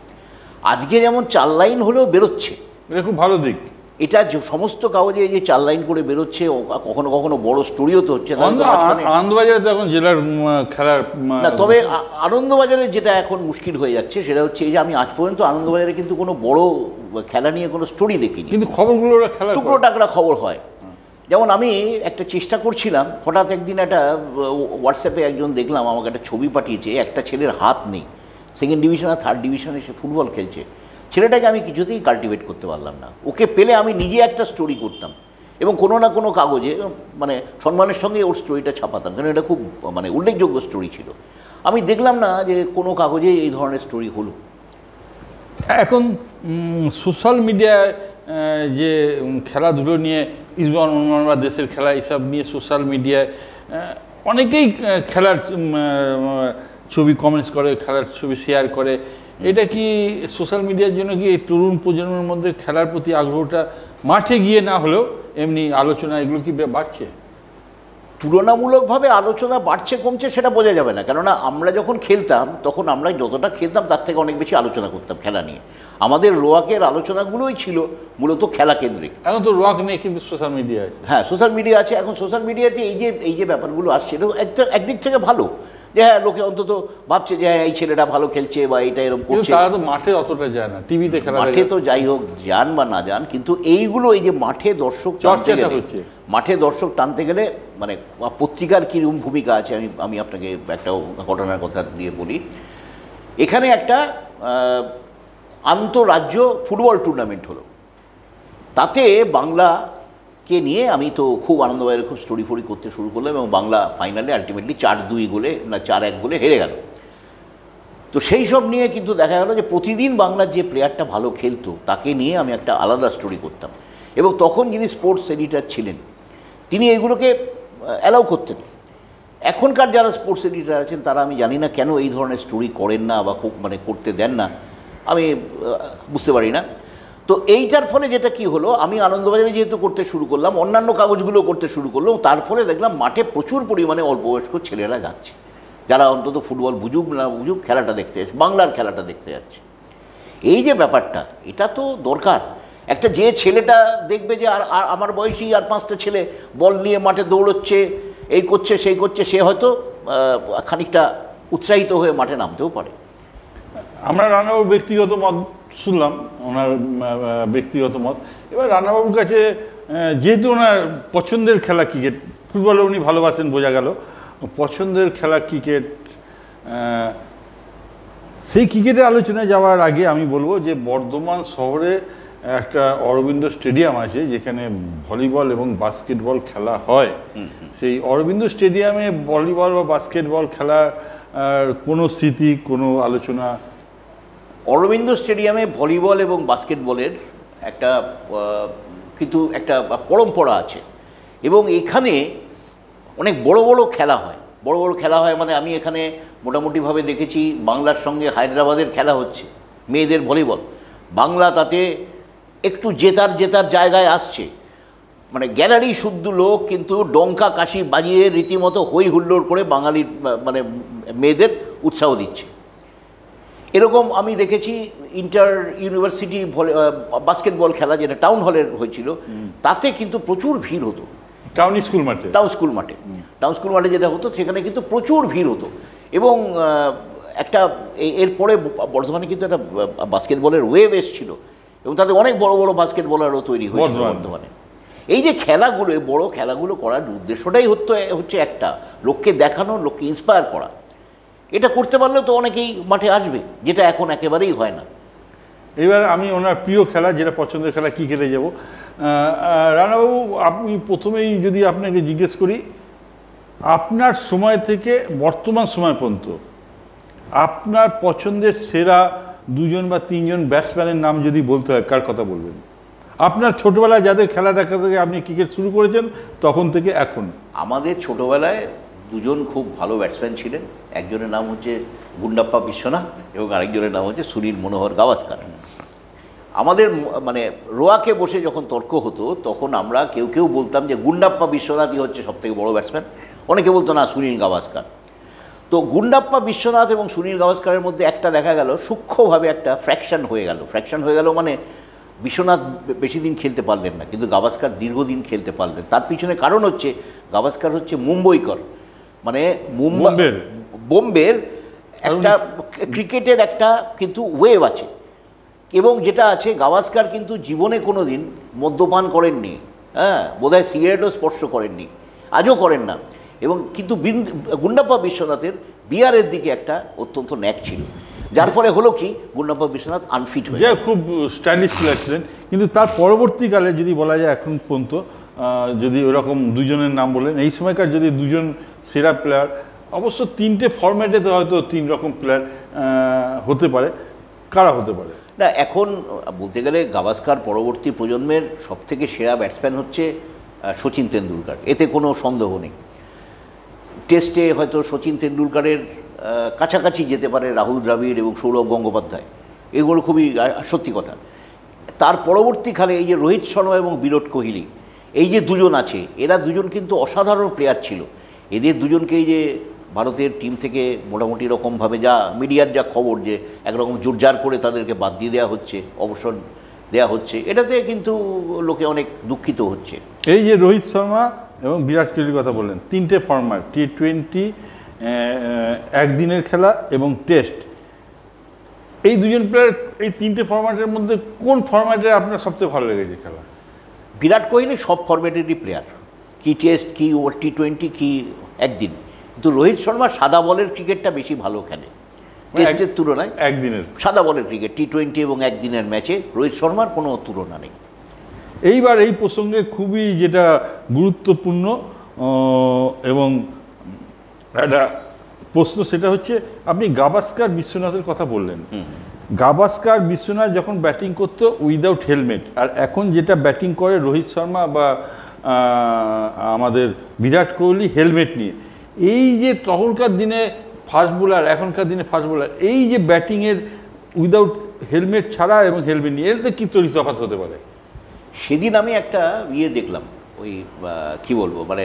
আজকে যেমন 4 লাইন হলেও বেরোচ্ছে, এটা খুব ভালো দিক। এটা যে সমস্ত কাগজে যে 4 লাইন করে বেরোচ্ছে, কখনো কখনো বড় স্টোরিও তো হচ্ছে। আনন্দবাজারে তো এখন জেলার খেলার না, তবে আনন্দবাজারে যেটা এখন মুশকিল হয়ে যাচ্ছে সেটা হচ্ছে এই যে আমি আজ পর্যন্ত আনন্দবাজারে কিন্তু কোনো বড় খেলা নিয়ে কোনো স্টোরি দেখিনি, কিন্তু খবরগুলো খেলা টুকরো টাকরা খবর হয়। যেমন আমি একটা চেষ্টা করছিলাম, হঠাৎ একদিন একটা হোয়াটসঅ্যাপে একজন দেখলাম আমাকে একটা ছবি পাঠিয়েছে, একটা ছেলের হাত নেই, 2nd ডিভিশন আর 3rd ডিভিশনে সে ফুটবল খেলছে। ছেলেটাকে আমি কিছুতেই কাল্টিভেট করতে পারলাম না, ওকে পেলে আমি নিজে একটা স্টোরি করতাম এবং কোনো না কোনো কাগজে মানে সম্মানের সঙ্গে ওর স্টোরিটা ছাপাতাম, কারণ এটা খুব মানে উল্লেখযোগ্য স্টোরি ছিল। আমি দেখলাম না যে কোনো কাগজে এই ধরনের স্টোরি হলো। এখন সোশ্যাল মিডিয়ায় যে খেলাধুলো নিয়ে ইসবন বা দেশের খেলা এইসব নিয়ে সোশ্যাল মিডিয়ায় অনেকেই খেলার ছবি কমেন্টস করে, খেলার ছবি শেয়ার করে। এটা কি সোশ্যাল মিডিয়ার জন্য কি এই তরুণ প্রজন্মের মধ্যে খেলার প্রতি আগ্রহটা মাঠে গিয়ে না হলেও এমনি আলোচনা এগুলো কি বাড়ছে? তুলনামূলকভাবে আলোচনা বাড়ছে কমছে সেটা বোঝা যাবে না, কেননা আমরা যখন খেলতাম তখন আমরা যতটা খেলতাম তার থেকে অনেক বেশি আলোচনা করতাম খেলা নিয়ে। আমাদের রোয়াকের আলোচনাগুলোই ছিল মূলত খেলা কেন্দ্রিক। এখন তো রোয়াক নেই, কিন্তু সোশ্যাল মিডিয়া আছে। হ্যাঁ, সোশ্যাল মিডিয়া আছে। এখন সোশ্যাল মিডিয়াতে এই যে ব্যাপারগুলো আসছে, এটা একদিক থেকে ভালো যে হ্যাঁ লোকে অন্তত ভাবছে যে হ্যাঁ এই ছেলেটা ভালো খেলছে বা এইটা এরকম করছে। তারা তো মাঠে অতটা যায় না, টিভিতে খেলা। মাঠে তো যাই হোক যান বা না যান, কিন্তু এইগুলো এই যে মাঠে দর্শক চর্চাটা হচ্ছে, মাঠে দর্শক টানতে গেলে মানে পত্রিকার কীরকম ভূমিকা আছে আমি আপনাকে একটা ঘটনার কথা দিয়ে বলি। এখানে একটা আন্তঃরাজ্য ফুটবল টুর্নামেন্ট হলো, তাতে বাংলাকে নিয়ে আমি তো খুব আনন্দবাজারে খুব স্টোরি ফোরি করতে শুরু করলাম এবং বাংলা ফাইনালে আলটিমেটলি 4-2 গোলে না 4-1 গোলে হেরে গেল। তো সেই সব নিয়ে কিন্তু দেখা গেল যে প্রতিদিন বাংলার যে প্লেয়ারটা ভালো খেলতো তাকে নিয়ে আমি একটা আলাদা স্টোরি করতাম, এবং তখন যিনি স্পোর্টস এডিটর ছিলেন তিনি এগুলোকে অ্যালাউ করতেন। এখনকার যারা স্পোর্টস এডিটর আছেন তারা আমি জানি না কেন এই ধরনের স্টোরি করেন না বা মানে করতে দেন না, আমি বুঝতে পারি না। তো এইটার ফলে যেটা কি হলো, আমি আনন্দবাজারে যেহেতু করতে শুরু করলাম, অন্যান্য কাগজগুলো করতে শুরু করলাম, তার ফলে দেখলাম মাঠে প্রচুর পরিমাণে অল্পবয়স্ক ছেলেরা যাচ্ছে, যারা অন্তত ফুটবল বুঝুক না বুঝুক খেলাটা দেখতে যাচ্ছে, বাংলার খেলাটা দেখতে যাচ্ছে। এই যে ব্যাপারটা, এটা তো দরকার। একটা যে ছেলেটা দেখবে যে আর আমার বয়সী আর 5টা ছেলে বল নিয়ে মাঠে দৌড়চ্ছে, এই করছে সেই করছে, সে হয়তো খানিকটা উৎসাহিত হয়ে মাঠে নামতেও পারে। আমরা রানাবাবুর ব্যক্তিগত মত শুনলাম, ওনার ব্যক্তিগত মত। এবার রানাবাবুর কাছে যেহেতু ওনার পছন্দের খেলা ক্রিকেট, ফুটবলে উনি ভালোবাসেন বোঝা গেল, পছন্দের খেলা ক্রিকেট, সেই ক্রিকেটের আলোচনায় যাওয়ার আগে আমি বলবো যে বর্ধমান শহরে একটা অরবিন্দ স্টেডিয়াম আছে যেখানে ভলিবল এবং বাস্কেটবল খেলা হয়। সেই অরবিন্দ স্টেডিয়ামে ভলিবল বা বাস্কেটবল খেলার কোনো স্মৃতি, কোনো আলোচনা? অরবিন্দ স্টেডিয়ামে ভলিবল এবং বাস্কেটবলের একটা কিন্তু একটা পরম্পরা আছে, এবং এখানে অনেক বড় বড় খেলা হয়। বড় বড় খেলা হয় মানে আমি এখানে মোটামুটিভাবে দেখেছি বাংলার সঙ্গে হায়দ্রাবাদের খেলা হচ্ছে মেয়েদের ভলিবল, বাংলা তাতে একটু জেতার জায়গায় আসছে, মানে গ্যালারি শুদ্ধ লোক কিন্তু ডঙ্কা কাশি বাজিয়ে রীতিমতো হই হুল্লোড় করে বাঙালির মানে মেয়েদের উৎসাহ দিচ্ছে। এরকম আমি দেখেছি ইন্টার ইউনিভার্সিটি বাস্কেটবল খেলা যেটা টাউন হলের হয়েছিল, তাতে কিন্তু প্রচুর ভিড় হতো। টাউন স্কুল মাঠে যেটা হতো সেখানে কিন্তু প্রচুর ভিড় হতো, এবং একটা এরপরে বর্ধমানে কিন্তু একটা বাস্কেটবলের ওয়েভ এসেছিল এবং তাতে অনেক বড় বড় বাস্কেটবলারও তৈরি হয়েছিল বর্ধমানে। এই যে খেলাগুলো, বড় খেলাগুলো করার উদ্দেশ্যটাই হচ্ছে একটা, লোককে দেখানো, লোককে ইন্সপায়ার করা। এটা করতে পারলে তো অনেকেই মাঠে আসবে, যেটা এখন একেবারেই হয় না। এবার আমি ওনার প্রিয় খেলা, যেটা পছন্দের খেলা, ক্রিকেটে যাব। রানাবাবু, আপনি প্রথমেই যদি আপনাকে জিজ্ঞেস করি, আপনার সময় থেকে বর্তমান সময় পর্যন্ত আপনার পছন্দের সেরা 2জন বা 3জন ব্যাটসম্যানের নাম যদি বলতে হয়, কার কথা বলবেন? আপনার ছোটবেলায় যাদের খেলা দেখা থেকে আপনি ক্রিকেট শুরু করেছেন তখন থেকে এখন। আমাদের ছোটবেলায় 2জন খুব ভালো ব্যাটসম্যান ছিলেন। একজনের নাম হচ্ছে গুন্ডাপ্পা বিশ্বনাথ এবং আরেকজনের নাম হচ্ছে সুনীল মনোহর গাভাস্কার। আমাদের মানে রোয়াকে বসে যখন তর্ক হতো তখন আমরা কেউ কেউ বলতাম যে গুন্ডাপ্পা বিশ্বনাথই হচ্ছে সবথেকে বড় ব্যাটসম্যান, অনেকে বলতো না সুনীল গাভাস্কার। তো গুন্ডাপ্পা বিশ্বনাথ এবং সুনীল গাভাস্কারের মধ্যে একটা দেখা গেল সূক্ষ্মভাবে একটা ফ্র্যাকশন হয়ে গেল মানে বিশ্বনাথ বেশি দিন খেলতে পারলেন না, কিন্তু গাভাস্কার দীর্ঘদিন খেলতে পারলেন। তার পিছনে কারণ হচ্ছে গাভাস্কার হচ্ছে মুম্বইকর, মানে বোম্বের একটা ক্রিকেটের একটা কিন্তু ওয়েভ আছে। এবং যেটা আছে, গাভাস্কার কিন্তু জীবনে কোনো দিন মদ্যপান করেননি, হ্যাঁ, বোধহয় সিগারেটও স্পর্শ করেননি, আজও করেন না। এবং কিন্তু গুন্ডাপ্পা বিশ্বনাথের বিয়ারের দিকে একটা অত্যন্ত ন্যাক ছিল, যার ফলে হলো কি গুন্ডাপ্পা বিশ্বনাথ আনফিট হয়ে যায়। খুব স্টাইলিশ প্লেয়ার ছিলেন, কিন্তু তার পরবর্তীকালে যদি বলা যায় এখন পর্যন্ত যদি ওরকম 2জনের নাম বলেন, এই সময়কার যদি 2জন সেরা প্লেয়ার, অবশ্য 3টে ফরম্যাটে তো হয়তো 3 রকম প্লেয়ার হতে পারে, কারা হতে পারে? না, এখন বলতে গেলে গাভাস্কার পরবর্তী প্রজন্মের সবথেকে সেরা ব্যাটসম্যান হচ্ছে সচিন তেন্ডুলকার, এতে কোনো সন্দেহ নেই। টেস্টে হয়তো সচিন তেন্ডুলকারের কাছাকাছি যেতে পারে রাহুল দ্রাবিড় এবং সৌরভ গঙ্গোপাধ্যায়, এগুলো খুবই সত্যি কথা। তার পরবর্তীকালে এই যে রোহিত শর্মা এবং বিরাট কোহলি, এই যে 2জন আছে, এরা 2জন কিন্তু অসাধারণ প্লেয়ার ছিল। এদের 2জনকে এই যে ভারতের টিম থেকে মোটামুটি রকমভাবে যা মিডিয়ার যা খবর, যে একরকম জোরজার করে তাদেরকে বাদ দিয়ে দেওয়া হচ্ছে, অবসর দেওয়া হচ্ছে, এটাতে কিন্তু লোকে অনেক দুঃখিত হচ্ছে। এই যে রোহিত শর্মা এবং বিরাট কোহলির কথা বললেন, 3টে ফরম্যাট, T20, একদিনের খেলা এবং টেস্ট, এই 2জন প্লেয়ার, এই 3টে ফরম্যাটের মধ্যে কোন ফরম্যাটে আপনার সবচেয়ে ভালো লেগেছে খেলা? বিরাট কোহলি সব ফরম্যাটেরই প্লেয়ার, কি টেস্ট, কি T20, কি একদিন। কিন্তু রোহিত শর্মা সাদা বলের ক্রিকেটটা বেশি ভালো খেলে টেস্টের তুলনায়। একদিনের সাদা বলের ক্রিকেট T20 এবং একদিনের ম্যাচে রোহিত শর্মার কোনো তুলনা নেই। এইবার এই প্রসঙ্গে খুবই যেটা গুরুত্বপূর্ণ এবং একটা প্রশ্ন, সেটা হচ্ছে আপনি গাভাস্কার বিশ্বনাথের কথা বললেন। গাভাস্কার বিশ্বনাথ যখন ব্যাটিং করতো উইদাউট হেলমেট, আর এখন যেটা ব্যাটিং করে রোহিত শর্মা বা আমাদের বিরাট কোহলি হেলমেট নিয়ে, এই যে তখনকার দিনে ফাস্ট বোলার, এখনকার দিনে ফাস্ট বোলার, এই যে ব্যাটিংয়ের উইদাউট হেলমেট ছাড়া এবং হেলমেট নিয়ে, এটাতে কী তফাৎ হতে পারে? সেদিন আমি একটা দেখলাম, ওই কি বলবো, মানে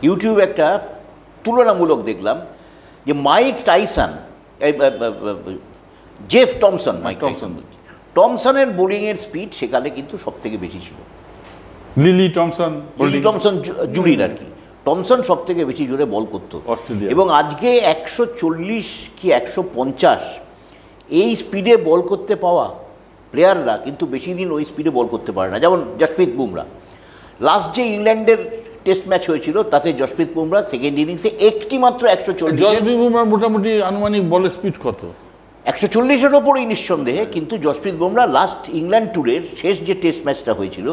ইউটিউবে একটা তুলনামূলক দেখলাম যে মাইক টাইসন, জেফ টমসন, টমসনের বোলিংয়ের স্পিড সেখানে কিন্তু সবথেকে বেশি ছিল। লিলি টমসন জুরির আর কি, টমসন সবথেকে বেশি জোরে বল করতো। এবং আজকে 140 কি 150 এই স্পিডে বল করতে পাওয়া প্লেয়াররা কিন্তু বেশি দিন ওই স্পিডে বল করতে পারে না। যেমন জসপ্রীত বুমরা, লাস্ট যে ইংল্যান্ডের টেস্ট ম্যাচ হয়েছিল তাতে জসপ্রীত বুমরা সেকেন্ড ইনিংসে একটি মাত্র 140, জসপ্রীত বুমরা মোটামুটি আনুমানিক বলের স্পিড কত? 140-এর ওপরই নিঃসন্দেহে। কিন্তু জসপ্রীত বুমরা লাস্ট ইংল্যান্ড ট্যুরের শেষ যে টেস্ট ম্যাচটা হয়েছিল,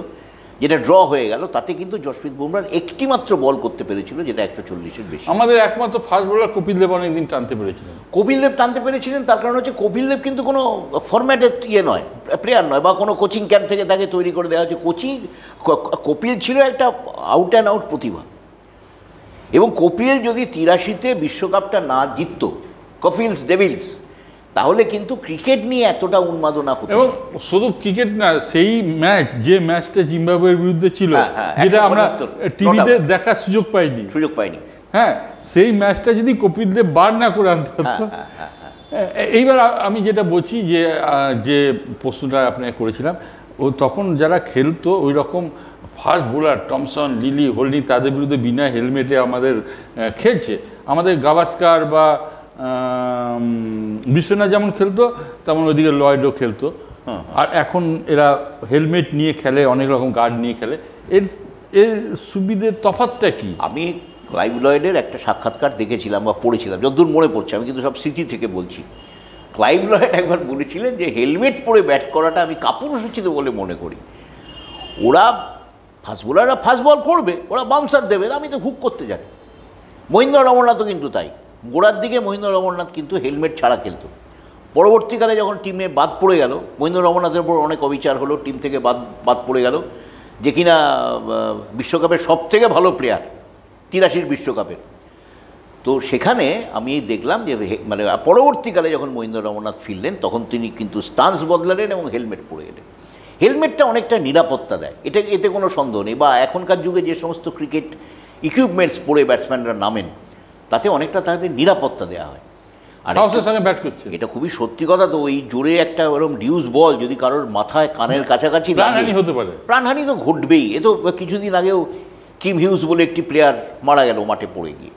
যেটা ড্র হয়ে গেল, তাতে কিন্তু জসপ্রীত বুমরার একটি মাত্র বল করতে পেরেছিল, যেটা 140-এর বেশি। আমাদের একমাত্র ফাস্ট বোলার কপিল দেব অনেকদিন টানতে পেরেছিলেন। টানতে পেরেছিলেন, তার কারণ হচ্ছে কপিল দেব কিন্তু কোনো ফরম্যাটের নয়, প্লেয়ার নয়, বা কোনো কোচিং ক্যাম্প থেকে তাকে তৈরি করে দেওয়া হচ্ছে। কপিল ছিল একটা আউট অ্যান্ড আউট প্রতিভা। এবং কপিল যদি 83-তে বিশ্বকাপটা না জিততো, কপিলস ডেভিলস, তাহলে কিন্তু ক্রিকেট নিয়ে এতটা উন্মাদনা হতো। এবং শুধু ক্রিকেট না, সেই ম্যাচ, যে ম্যাচটা জিম্বাবুয়ের বিরুদ্ধে ছিল, যেটা আমরা টিভিতে দেখার সুযোগ পাইনি, হ্যাঁ, সেই ম্যাচটা যদি কপিল দেব বার না করে আনতে হতো। এইবার আমি যেটা বলছি, যে প্রশ্নটা আপনাকে করেছিলাম, ও তখন যারা খেলতো ওই রকম fast bowler Thomson, lily, holding, তাদের বিরুদ্ধে বিনা হেলমেটে আমাদের খেলছে। আমাদের গাভাস্কার বা বিশ্বনাথ যেমন খেলতো, তেমন ওইদিকে লয়েডও খেলতো। আর এখন এরা হেলমেট নিয়ে খেলে, অনেক রকম গার্ড নিয়ে খেলে। এর সুবিধে তফাৎটা কি? আমি ক্লাইভ লয়েডের একটা সাক্ষাৎকার দেখেছিলাম বা পড়েছিলাম, যতদূর মনে পড়ছে, আমি কিন্তু সব স্মৃতি থেকে বলছি। ক্লাইভ লয়েড একবার বলেছিলেন যে হেলমেট পরে ব্যাট করাটা আমি কাপুরুষোচিত বলে মনে করি। ওরা ফাস্ট বোলাররা ফাস্ট বল করবে, ওরা বাউন্সার দেবে, আমি তো হুক করতে জানি। মহিন্দ্র রমননাথও কিন্তু তাই, গোড়ার দিকে মহিন্দ্র রমননাথ কিন্তু হেলমেট ছাড়া খেলতো। পরবর্তীকালে যখন টিমে বাদ পড়ে গেল, মহিন্দ্র রমননাথের উপর অনেক অবিচার হলো, টিম থেকে বাদ পড়ে গেল, যে কিনা বিশ্বকাপের সবথেকে ভালো প্লেয়ার 83 বিশ্বকাপের। তো সেখানে আমি দেখলাম যে মানে পরবর্তীকালে যখন মহিন্দ্র রমননাথ ফিরলেন তখন তিনি কিন্তু স্টান্স বদলালেন এবং হেলমেট পরে এলেন। হেলমেটটা অনেকটা নিরাপত্তা দেয়, এতে কোনো সন্দেহ নেই। বা এখনকার যুগে যে সমস্ত ক্রিকেট ইকুইপমেন্টস পরে ব্যাটসম্যানরা নামেন তাতে অনেকটা তাদের নিরাপত্তা দেওয়া হয়। আর সঙ্গে ব্যাট করছে, এটা খুবই সত্যি কথা। তো ওই জোরে একটা ওরকম ডিউস বল যদি কারোর মাথায় কানের কাছাকাছি প্রাণহানি হতে পারে, প্রাণহানি তো ঘটবেই। এ তো কিছুদিন আগেও কিম হিউজ বলে একটি প্লেয়ার মারা গেল মাঠে পড়ে গিয়ে।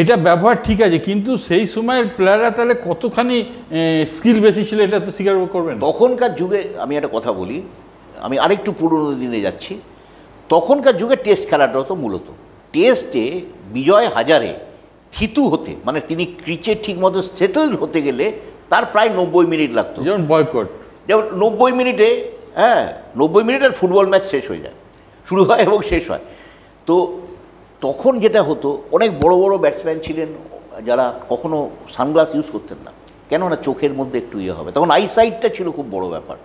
এটা ব্যবহার ঠিক আছে, কিন্তু সেই সময়ের প্লেয়াররা তাহলে কতখানি স্কিল বেশি ছিল এটা তো স্বীকার করবেন। তখনকার যুগে আমি একটা কথা বলি, আমি আরেকটু পুরনো দিনে যাচ্ছি। তখনকার যুগে টেস্ট খেলাটা হতো মূলত, টেস্টে বিজয় হাজারে থিতু হতে, মানে তিনি ক্রিচে ঠিকমতো সেটেলড হতে গেলে তার প্রায় 90 মিনিট লাগতো। যেমন বয়কট, যেমন 90 মিনিটে, 90 মিনিটের ফুটবল ম্যাচ শেষ হয়ে যায়, শুরু হয় এবং শেষ হয়। তো তখন যেটা হতো, অনেক বড় বড় ব্যাটসম্যান ছিলেন যারা কখনো সানগ্লাস ইউজ করতেন না, কেননা চোখের মধ্যে একটু ইয়ে হবে। তখন আইসাইটটা ছিল খুব বড় ব্যাপার,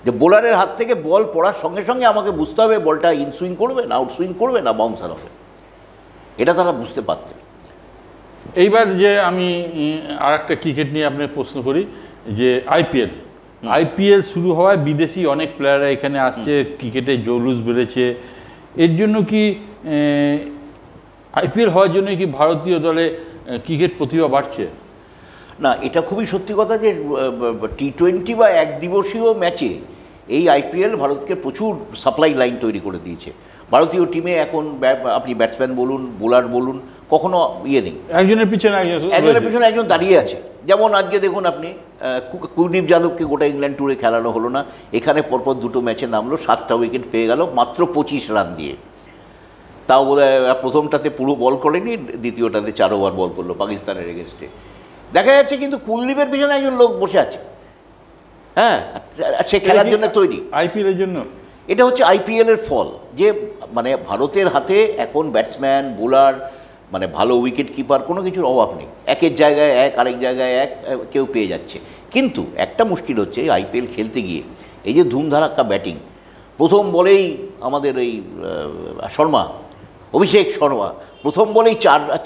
যে বোলারের হাত থেকে বল পড়ার সঙ্গে সঙ্গে আমাকে বুঝতে হবে বলটা ইনসুইং করবে না আউটসুইং করবে না বাউন্সার হবে, এটা তারা বুঝতে পারতেন। এইবার যে আমি আর একটা ক্রিকেট নিয়ে আপনার প্রশ্ন করি, যে আইপিএল শুরু হওয়ায় বিদেশি অনেক প্লেয়াররা এখানে আসছে, ক্রিকেটের জৌলুস বেড়েছে। এর জন্য কি আইপিএল হওয়ার জন্য কি ভারতীয় দলে ক্রিকেট প্রতিভা বাড়ছে? না, এটা খুবই সত্যি কথা যে টি20 বা একদিবসীয় ম্যাচে এই আইপিএল ভারতকে প্রচুর সাপ্লাই লাইন তৈরি করে দিয়েছে। ভারতীয় টিমে এখন আপনি ব্যাটসম্যান বলুন, বোলার বলুন, কখনো ইয়ে নেই, একজনের পিছনে একজন দাঁড়িয়ে আছে। যেমন আজকে দেখুন আপনি কুলদীপ যাদবকে গোটা ইংল্যান্ড ট্যুরে খেলানো হলো না, এখানে পরপর 2টো ম্যাচে নামলো, 7টা উইকেট পেয়ে গেল মাত্র 25 রান দিয়ে। তাও বোধহয় প্রথমটাতে পুরো বল করেনি, দ্বিতীয়টাতে 4 ওভার বল করলো পাকিস্তানের এগেনস্টে। দেখা যাচ্ছে কিন্তু কুলদীপের পিছনে একজন লোক বসে আছে, হ্যাঁ, সে খেলার জন্য তৈরি, আইপিএলের জন্য। এটা হচ্ছে আইপিএলের ফল, যে মানে ভারতের হাতে এখন ব্যাটসম্যান, বোলার, মানে ভালো উইকেট কিপার কোনো কিছুর অভাব নেই। একের জায়গায় এক, আরেক জায়গায় এক, কেউ পেয়ে যাচ্ছে। কিন্তু একটা মুশকিল হচ্ছে আইপিএল খেলতে গিয়ে, এই যে ধুমধারাক্কা ব্যাটিং, প্রথম বলেই আমাদের এই অভিষেক শর্মা প্রথম বলেই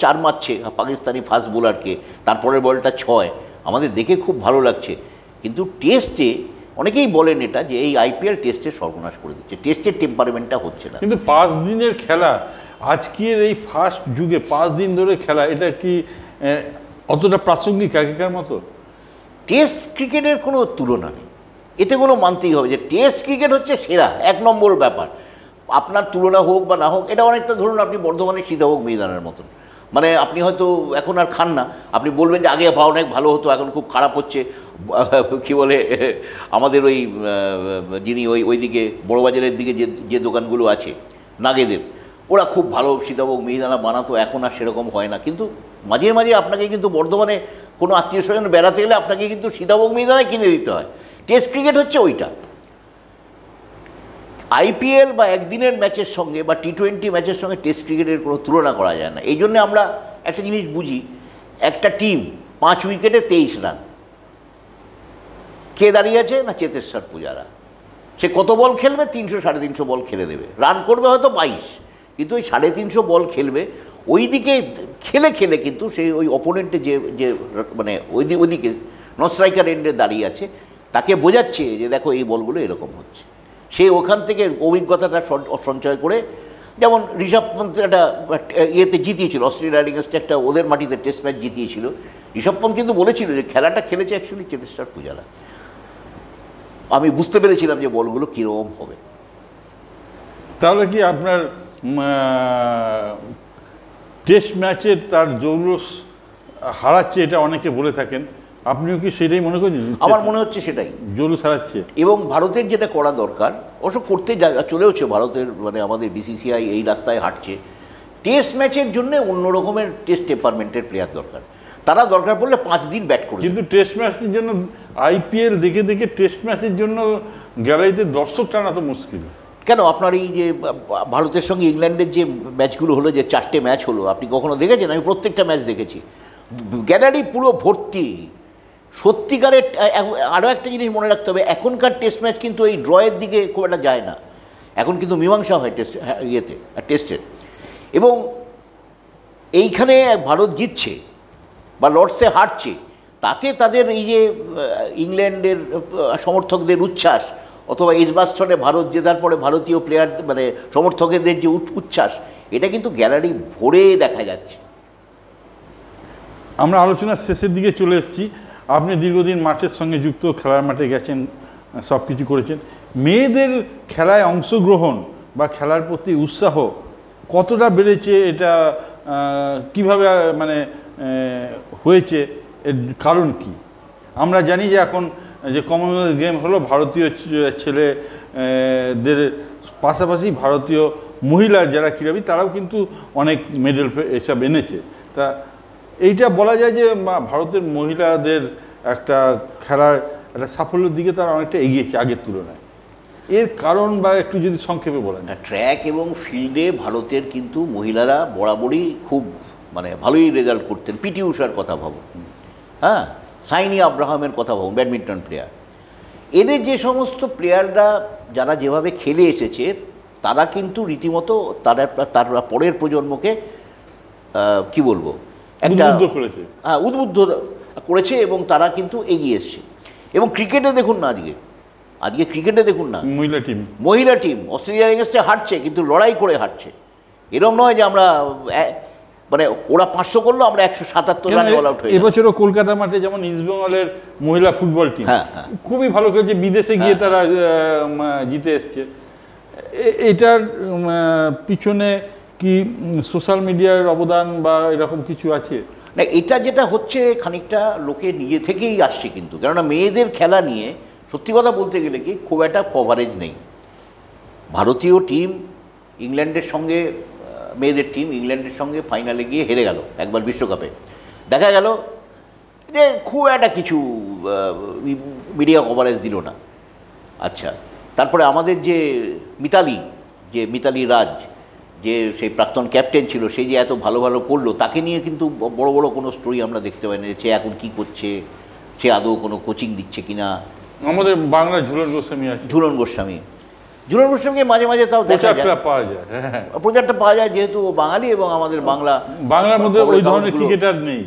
চার মারছে পাকিস্তানি ফাস্ট বোলারকে, তারপরের বলটা 6, আমাদের দেখে খুব ভালো লাগছে। কিন্তু টেস্টে অনেকেই বলেন এটা যে এই আইপিএল টেস্টে সর্বনাশ করে দিচ্ছে, টেস্টের টেম্পারমেন্টটা হচ্ছে না। কিন্তু 5 দিনের খেলা, আজকের এই ফাস্ট যুগে 5 দিন ধরে খেলা, এটা কি অতটা প্রাসঙ্গিক আগেকার মতো? টেস্ট ক্রিকেটের কোনো তুলনা নেই, এতে কোনো মানতেই হবে যে টেস্ট ক্রিকেট হচ্ছে সেরা, 1 নম্বর ব্যাপার। আপনার তুলনা হোক বা না হোক, এটা অনেকটা ধরুন আপনি বর্ধমানের সীতাভোগ ময়দানের মতন, মানে আপনি হয়তো এখন আর খান না, আপনি বলবেন যে আগে অনেক ভালো হতো, এখন খুব খারাপ হচ্ছে। কী বলে আমাদের ওই যিনি ওইদিকে বড়বাজারের দিকে যে দোকানগুলো আছে নাগেদের, ওরা খুব ভালো সীতাভোগ মিহিদানা বানাতো, এখন আর সেরকম হয় না। কিন্তু মাঝে মাঝে আপনাকে কিন্তু বর্ধমানে কোনো আত্মীয় স্বজন বেড়াতে গেলে আপনাকে কিন্তু সীতাভোগ মিহিদানাই কিনে দিতে হয়। টেস্ট ক্রিকেট হচ্ছে ওইটা। আইপিএল বা একদিনের ম্যাচের সঙ্গে বা টি20 ম্যাচের সঙ্গে টেস্ট ক্রিকেটের কোনো তুলনা করা যায় না। এই জন্যে আমরা একটা জিনিস বুঝি, একটা টিম 5 উইকেটে 23 রান, কে দাঁড়িয়ে আছে না চেতেশ্বর পূজারা। সে কত বল খেলবে? 300 সাড়ে 300 বল খেলে দেবে, রান করবে হয়তো 22, কিন্তু ওই 350 বল খেলবে। ওই দিকে খেলে খেলে কিন্তু সেই ওই অপোনেন্টে যে মানে ওইদিকে নন স্ট্রাইকার এন্ডে দাঁড়িয়ে আছে, তাকে বোঝাচ্ছে যে দেখো এই বলগুলো এরকম হচ্ছে। সে ওখান থেকে অভিজ্ঞতাটা সঞ্চয় করে, যেমন ঋষভ পন্থ একটা ইয়েতে জিতিয়েছিল, অস্ট্রেলিয়ার এগেনস্টে একটা ওদের মাটিতে টেস্ট ম্যাচ জিতিয়েছিল। ঋষভ পন্থ কিন্তু বলেছিল যে খেলাটা খেলেছে অ্যাকচুয়ালি চেতেশ্বর পূজারা। আমি বুঝতে পেরেছিলাম যে বলগুলো কীরকম হবে। তাহলে কি আপনার টেস্ট ম্যাচে তার জৌলুস হারাচ্ছে, এটা অনেকে বলে থাকেন, আপনিও কি সেটাই মনে করেন? আমার মনে হচ্ছে সেটাই জৌলুস হারাচ্ছে। এবং ভারতের যেটা করা দরকার, অবশ্য করতে চলেওছে ভারতের, মানে আমাদের বিসিসিআই এই রাস্তায় হাঁটছে। টেস্ট ম্যাচের জন্য অন্য রকমের টেস্ট টেম্পারমেন্টের প্লেয়ার দরকার। তারা দরকার পড়লে 5 দিন ব্যাট করবে। কিন্তু টেস্ট ম্যাচের জন্য আইপিএল দেখে দেখে টেস্ট ম্যাচের জন্য গ্যালারিতে দর্শক টানা তো মুশকিল। কেন আপনার এই যে ভারতের সঙ্গে ইংল্যান্ডের যে ম্যাচগুলো হলো, যে 4টে ম্যাচ হলো, আপনি কখনো দেখেছেন? আমি প্রত্যেকটা ম্যাচ দেখেছি, গ্যালারি পুরো ভর্তি। সত্যিকারের আরও একটা জিনিস মনে রাখতে হবে, এখনকার টেস্ট ম্যাচ কিন্তু এই ড্রয়ের দিকে খুব একটা যায় না, এখন কিন্তু মীমাংসা হয় টেস্টের। এবং এইখানে ভারত জিতছে বা লর্ডসে হারছে, তাতে তাদের এই যে ইংল্যান্ডের সমর্থকদের উচ্ছ্বাস, অথবা এজবাস্টনে ভারত জেতার পরে ভারতীয় প্লেয়ার মানে সমর্থকদের যে উচ্ছ্বাস, এটা কিন্তু গ্যালারি ভরে দেখা যাচ্ছে। আমরা আলোচনার শেষের দিকে চলে এসেছি। আপনি দীর্ঘদিন মাঠের সঙ্গে যুক্ত, খেলার মাঠে গেছেন, সব কিছু করেছেন। মেয়েদের খেলায় অংশগ্রহণ বা খেলার প্রতি উৎসাহ কতটা বেড়েছে, এটা কিভাবে মানে হয়েছে, এর কারণ কি? আমরা জানি যে এখন যে কমনওয়েলথ গেম হলো, ভারতীয় ছেলেদের পাশাপাশি ভারতীয় মহিলা যারা ক্রীড়াবিদ তারাও কিন্তু অনেক মেডেল এসব এনেছে। তা এইটা বলা যায় যে ভারতের মহিলাদের একটা খেলার একটা সাফল্যের দিকে তারা অনেকটা এগিয়েছে আগের তুলনায়। এর কারণ বা একটু যদি সংক্ষেপে বলেন। ট্র্যাক এবং ফিল্ডে ভারতের কিন্তু মহিলারা বরাবরই খুব মানে ভালোই রেজাল্ট করতেন। পিটি উষার কথা ভাবুন, হ্যাঁ, সাইনি আব্রাহামের কথা ভাবুন, ব্যাডমিন্টন প্লেয়ার। এদের যে সমস্ত প্লেয়াররা যারা যেভাবে খেলে এসেছে, তারা কিন্তু রীতিমতো তার পরের প্রজন্মকে কি বলবো, একটা উদ্বুদ্ধ করেছে এবং তারা কিন্তু এগিয়ে এসছে। এবং ক্রিকেটে দেখুন না, আজকে ক্রিকেটে দেখুন না, মহিলা টিম অস্ট্রেলিয়ার এগেন্স্টে হারছে, কিন্তু লড়াই করে হারছে। এরকম নয় যে আমরা মানে ওরা 500 করলো, আমরা 177 রানে অল আউট হয়ে। এবছরও কলকাতা মাঠে যেমন ইস্টবেঙ্গলের মহিলা ফুটবল টিম খুবই ভালো খেলছে, বিদেশে গিয়ে তারা জিতে এসছে। এটার পিছনে কি সোশ্যাল মিডিয়ার অবদান বা এরকম কিছু আছে? না, এটা যেটা হচ্ছে খানিকটা লোকে নিজে থেকেই আসছে কিন্তু, কেননা মেয়েদের খেলা নিয়ে সত্যি কথা বলতে গেলে কি খুব একটা কভারেজ নেই। ভারতীয় টিম ইংল্যান্ডের সঙ্গে, মেয়েদের টিম ইংল্যান্ডের সঙ্গে ফাইনালে গিয়ে হেরে গেল একবার বিশ্বকাপে। দেখা গেল যে খুব একটা কিছু মিডিয়া কভারেজ দিল না। আচ্ছা, তারপরে আমাদের যে মিতালি রাজ, যে সেই প্রাক্তন ক্যাপ্টেন ছিল, সেই যে এত ভালো ভালো করলো, তাকে নিয়ে কিন্তু বড় বড় কোনো স্টোরি আমরা দেখতে পাই না। সে এখন কী করছে, সে আদৌ কোনো কোচিং দিচ্ছে কিনা। আমাদের বাংলার ঝুলন গোস্বামীকে মাঝে মাঝে তাও পাওয়া যায়, প্রচারটা পাওয়া যায়, যেহেতু ও বাঙালি এবং আমাদের বাংলার মধ্যে ওই ধরনের ক্রিকেটার নেই।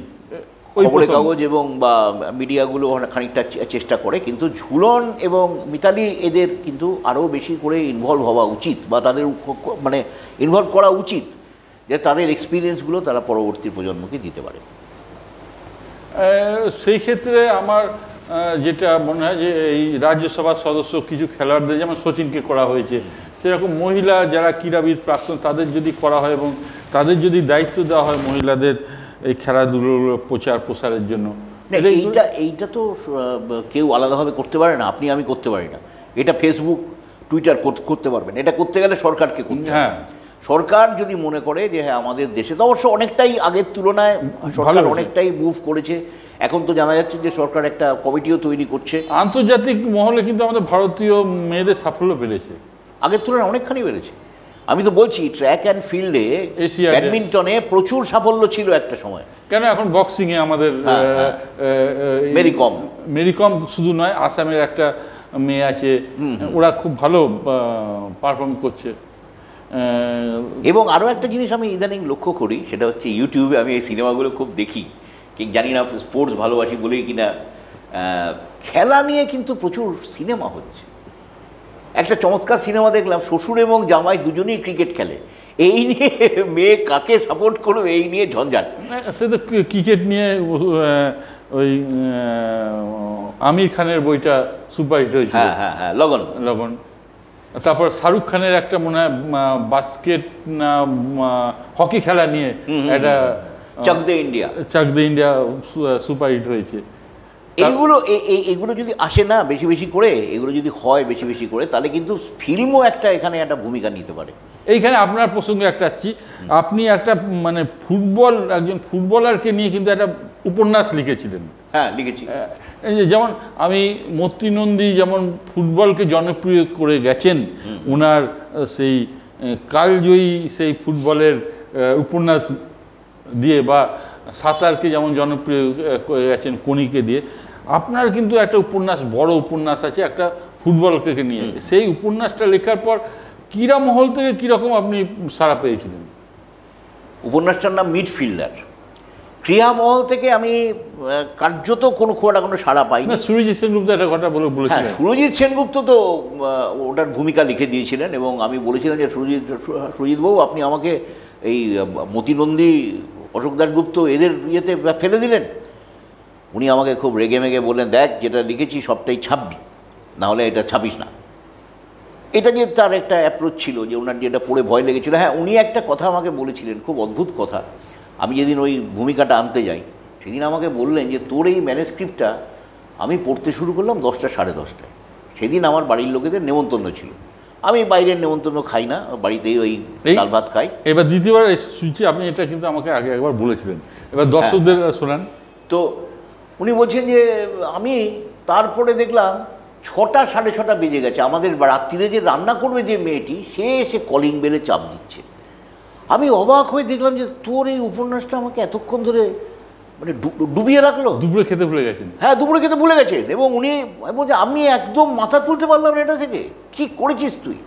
খবরের কাগজ এবং বা মিডিয়াগুলো খানিকটা চেষ্টা করে, কিন্তু ঝুলন এবং মিতালি এদের কিন্তু আরও বেশি করে ইনভলভ হওয়া উচিত, বা তাদের মানে ইনভলভ করা উচিত, যে তাদের এক্সপিরিয়েন্সগুলো তারা পরবর্তী প্রজন্মকে দিতে পারে। সেই ক্ষেত্রে আমার যেটা মনে হয় যে এই রাজ্যসভার সদস্য কিছু খেলোয়াড়দের, যেমন সচিনকে করা হয়েছে, সেরকম মহিলা যারা ক্রীড়াবিদ প্রাক্তন, তাদের যদি করা হয় এবং তাদের যদি দায়িত্ব দেওয়া হয় মহিলাদের এই খেলাধুলো প্রসারের জন্য, এইটা তো কেউ আলাদাভাবে করতে পারে না, আপনি আমি করতে পারি না। এটা ফেসবুক টুইটার করতে পারবেন, এটা করতে গেলে সরকারকে করতে হবে। হ্যাঁ, সরকার যদি মনে করে যে হ্যাঁ আমাদের দেশে তো অবশ্য অনেকটাই আগের তুলনায় সরকার অনেকটাই মুভ করেছে। এখন তো জানা যাচ্ছে যে সরকার একটা কমিটিও তৈরি করছে। আন্তর্জাতিক মহলে কিন্তু আমাদের ভারতীয় মেয়েদের সাফল্য বেড়েছে, আগের তুলনায় অনেকখানি বেড়েছে। আমি তো বলছি ট্র্যাক অ্যান্ড ফিল্ডে, ব্যাডমিন্টনে প্রচুর সাফল্য ছিল একটা সময়। কেন এখন বক্সিংয়ে আমাদের মেরিকম শুধু নয়, আসামের একটা মেয়ে আছে, ওরা খুব ভালো পারফর্ম করছে। এবং আরও একটা জিনিস আমি ইদানিং লক্ষ্য করি, সেটা হচ্ছে ইউটিউবে আমি এই সিনেমাগুলো খুব দেখি, জানি না স্পোর্টস ভালোবাসি বলেই কিনা, খেলা নিয়ে কিন্তু প্রচুর সিনেমা হচ্ছে। একটা চমৎকার সিনেমা দেখলাম, শ্বশুর এবং জামাই দুজনেই ক্রিকেট খেলে, এই নিয়ে মেয়ে কাকে সাপোর্ট করবে এই নিয়ে ঝঞ্ঝাট। সে তো ক্রিকেট নিয়ে ওই আমির খানের বইটা সুপারহিট হয়েছে, হ্যাঁ লগন। তারপর শাহরুখ খানের একটা মনে হয় বাস্কেট না হকি খেলা নিয়ে একটা চাক দে ইন্ডিয়া সুপারহিট হয়েছে। এগুলো যদি আসে না বেশি বেশি করে, এগুলো যদি হয় বেশি বেশি করে, তাহলে কিন্তু ফিল্মও এখানে একটা ভূমিকা নিতে পারে। এইখানে আপনার প্রসঙ্গে একটা আসছি, আপনি একটা মানে একজন ফুটবলারকে নিয়ে কিন্তু একটা উপন্যাস লিখেছিলেন। হ্যাঁ, লিখেছি। এই যে যেমন আমি মতি নন্দী যেমন ফুটবলকে জনপ্রিয় করে গেছেন, ওনার সেই কালজয়ী সেই ফুটবলের উপন্যাস দিয়ে, বা সাঁতারকে যেমন জনপ্রিয় করে গেছেন কণিকে দিয়ে, আপনার কিন্তু একটা উপন্যাস, বড় উপন্যাস আছে একটা ফুটবলকে নিয়ে। সেই উপন্যাসটা লেখার পর ক্রীড়া মহল থেকে কীরকম আপনি সাড়া পেয়েছিলেন? উপন্যাসটার নাম মিডফিল্ডার। ক্রীড়া মহল থেকে আমি কার্যত কোনো সাড়া পাই না। সুরজিৎ সেনগুপ্ত একটা কথা বলেছিলেন। হ্যাঁ, সুরজিৎ সেনগুপ্ত তো ওটার ভূমিকা লিখে দিয়েছিলেন, এবং আমি বলেছিলাম যে সুরজিৎবাবু আপনি আমাকে এই মতি নন্দী, অশোক দাশগুপ্ত এদের ইয়েতে ফেলে দিলেন। উনি আমাকে খুব রেগে মেগে বললেন, দেখ যেটা লিখেছি সবটাই ছাপবি, নাহলে এটা ছাপিস না। এটা যে তার একটা অ্যাপ্রোচ ছিল, যে ওনার যেটা পড়ে ভয় লেগেছিল। হ্যাঁ, উনি একটা কথা আমাকে বলেছিলেন, খুব অদ্ভুত কথা। আমি যেদিন ওই ভূমিকাটা আনতে যাই, সেদিন আমাকে বললেন যে তোর এই ম্যানুস্ক্রিপ্টটা আমি পড়তে শুরু করলাম 10টা সাড়ে 10টায়। সেদিন আমার বাড়ির লোকেদের নেমন্তন্ন ছিল। আমি বাইরের নেমন্তন্ন খাই না, বাড়িতেই ওই ডাল ভাত খাই। এবার দ্বিতীয়বার শুনছি, আপনি এটা কিন্তু আমাকে আগে একবার বলেছিলেন, এবার দর্শকদের শোনান। তো উনি বলছেন যে আমি তারপরে দেখলাম 6টা সাড়ে 6টা বেজে গেছে, আমাদের রাত্রিরে যে রান্না করবে যে মেয়েটি, সে এসে কলিং বেলে চাপ দিচ্ছে। আমি অবাক হয়ে দেখলাম যে তোর এই উপন্যাসটা আমাকে এতক্ষণ ধরে মানে ডুবিয়ে রাখলো। দুপুরে খেতে ভুলে গেছেন? হ্যাঁ, দুপুরে খেতে ভুলে গেছেন। এবং উনি বলছে আমি একদম মাথা তুলতে পারলাম না এটা থেকে, কি করেছিস তুই।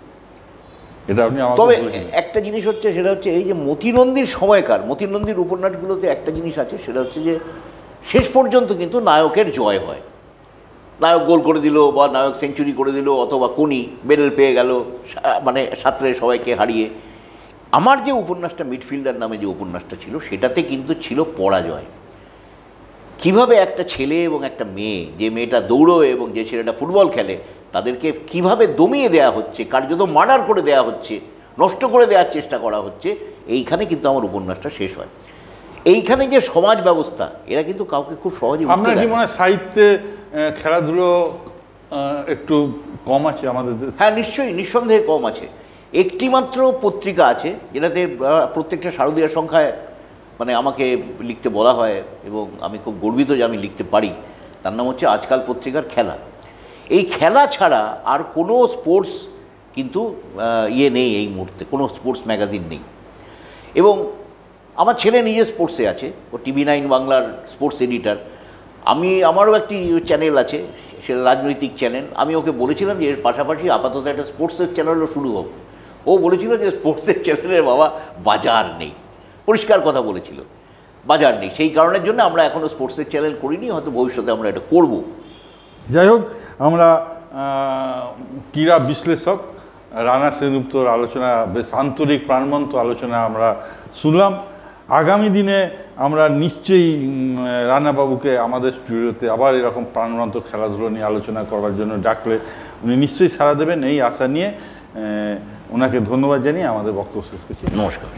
তবে একটা জিনিস হচ্ছে, সেটা হচ্ছে এই যে মতি নন্দীর সময়কার, মতি নন্দীর উপন্যাসগুলোতে একটা জিনিস আছে, সেটা হচ্ছে যে শেষ পর্যন্ত কিন্তু নায়কের জয় হয়। নায়ক গোল করে দিল, বা নায়ক সেঞ্চুরি করে দিল, অথবা কোনি মেডেল পেয়ে গেল, মানে সাঁতরে সবাইকে হারিয়ে। আমার যে উপন্যাসটা মিডফিল্ডার নামে যে উপন্যাসটা ছিল, সেটাতে কিন্তু ছিল পরাজয়। কিভাবে একটা ছেলে এবং একটা মেয়ে, যে মেয়েটা দৌড়োয় এবং যে ছেলেটা ফুটবল খেলে, তাদেরকে কিভাবে দমিয়ে দেওয়া হচ্ছে, কার্যত মার্ডার করে দেওয়া হচ্ছে, নষ্ট করে দেওয়ার চেষ্টা করা হচ্ছে, এইখানে কিন্তু আমার উপন্যাসটা শেষ হয়। এইখানে যে সমাজ ব্যবস্থা, এরা কিন্তু কাউকে খুব সহজে। আপনার কি মনে হয় সাহিত্যে খেলাধুলো একটু কম আছে আমাদের দেশে? হ্যাঁ, নিশ্চয়ই, নিঃসন্দেহে কম আছে। একটি মাত্র পত্রিকা আছে যেটাতে প্রত্যেকটা শারদীয়ার সংখ্যায় মানে আমাকে লিখতে বলা হয়, এবং আমি খুব গর্বিত যে আমি লিখতে পারি। তার নাম হচ্ছে আজকাল পত্রিকার খেলা। এই খেলা ছাড়া আর কোনো স্পোর্টস কিন্তু নেই এই মুহূর্তে, কোনো স্পোর্টস ম্যাগাজিন নেই। এবং আমার ছেলে নিজে স্পোর্টসে আছে, ও TV9 বাংলার স্পোর্টস এডিটার। আমারও একটি চ্যানেল আছে, সেটা রাজনৈতিক চ্যানেল। আমি ওকে বলেছিলাম যে এর পাশাপাশি আপাতত একটা স্পোর্টসের চ্যানেলও শুরু হোক। ও বলেছিল যে স্পোর্টসের চ্যানেলের বাবা বাজার নেই, পরিষ্কার কথা বলেছিল, বাজার নেই। সেই কারণের জন্য আমরা এখনও স্পোর্টসের চ্যানেল করিনি, হয়তো ভবিষ্যতে আমরা এটা করব। যাই হোক, আমরা ক্রীড়া বিশ্লেষক রানা সেনগুপ্তর আলোচনা, বেশ আন্তরিক প্রাণবন্ত আলোচনা আমরা শুনলাম। আগামী দিনে আমরা নিশ্চয়ই রানাবাবুকে আমাদের স্টুডিওতে আবার এরকম প্রাণবন্ত খেলাধুলো নিয়ে আলোচনা করার জন্য ডাকলে উনি নিশ্চয়ই সাড়া দেবেন, এই আশা নিয়ে ওনাকে ধন্যবাদ জানিয়ে আমাদের বক্তব্য শেষ করছি। নমস্কার।